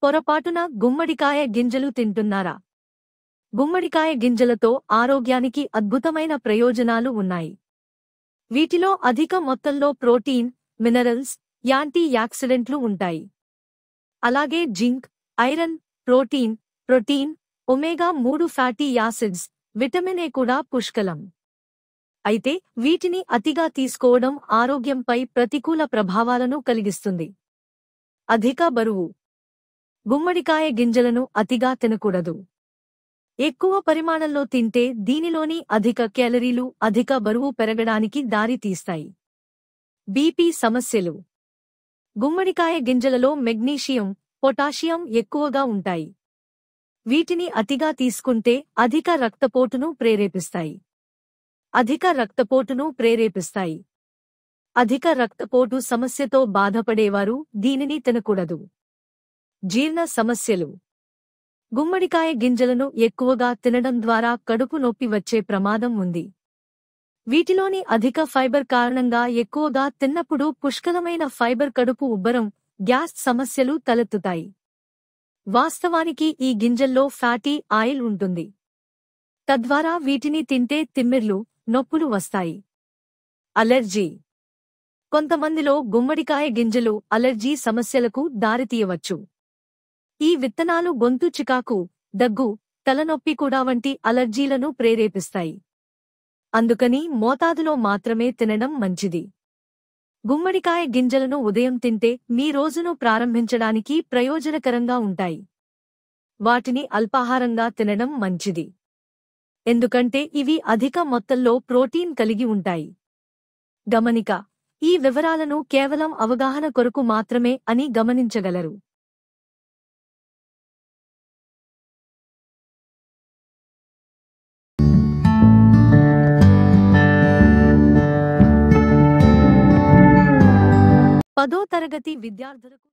పొరపాటున గుమ్మడికాయ గింజలు తింటున్నారా? గుమ్మడికాయ గింజలతో ఆరోగ్యానికి అద్భుతమైన ప్రయోజనాలు ఉన్నాయి. వీటిలో అధిక మొత్తంలో ప్రోటీన్, మినరల్స్, యాంటీ యాక్సిడెంట్లు ఉంటాయి. అలాగే zinc, iron, protein, ఒమేగా-3 fatty acids, vitamin A కూడా పుష్కలం. అయితే వీటిని అతిగా తీసుకోవడం ఆరోగ్యంపై ప్రతికూల ప్రభావాలను కలిగిస్తుంది. అధిక బరువు. గుమ్మడికాయ గింజలను అతిగా తినకూడదు. ఎక్కువ పరిమాణంలో తింటే దీనిలోని అధిక క్యాలరీలు అధిక బరువు పెరగడానికి దారి తీస్తాయి. బీపీ సమస్యలు. గుమ్మడికాయ గింజలలో మెగ్నీషియం, పొటాషియం ఎక్కువగా ఉంటాయి. వీటిని అతిగా తీసుకుంటే అధిక రక్తపోటును ప్రేరేపిస్తాయి. అధిక రక్తపోటు సమస్యతో బాధపడేవారు దీనిని తినకూడదు. జీర్ణ సమస్యలు. గుమ్మడికాయ గింజలను ఎక్కువగా తినడం ద్వారా కడుపు నొప్పి వచ్చే ప్రమాదం ఉంది. వీటిలోని అధిక ఫైబర్ కారణంగా ఎక్కువగా తిన్నప్పుడు పుష్కలమైన ఫైబర్ కడుపు ఉబ్బరం, గ్యాస్ సమస్యలు తలెత్తుతాయి. వాస్తవానికి ఈ గింజల్లో ఫ్యాటీ ఆయిల్ ఉంటుంది. తద్వారా వీటిని తింటే తిమ్మిర్లు, నొప్పులు వస్తాయి. అలెర్జీ. కొంతమందిలో గుమ్మడికాయ గింజలు అలెర్జీ సమస్యలకు దారితీయవచ్చు. ఈ విత్తనాలు గొంతు చికాకు, దగ్గు, తలనొప్పి కూడా వంటి అలర్జీలను ప్రేరేపిస్తాయి. అందుకని మోతాదులో మాత్రమే తినడం మంచిది. గుమ్మడికాయ గింజలను ఉదయం తింటే మీ రోజును ప్రారంభించడానికి ప్రయోజనకరంగా ఉంటాయి. వాటిని అల్పాహారంగా తినడం మంచిది. ఎందుకంటే ఇవి అధిక మొత్తంలో ప్రోటీన్ కలిగి ఉంటాయి. గమనిక: ఈ వివరాలను కేవలం అవగాహన కొరకు మాత్రమే అని గమనించగలరు. పదో తరగతి విద్యార్థులకు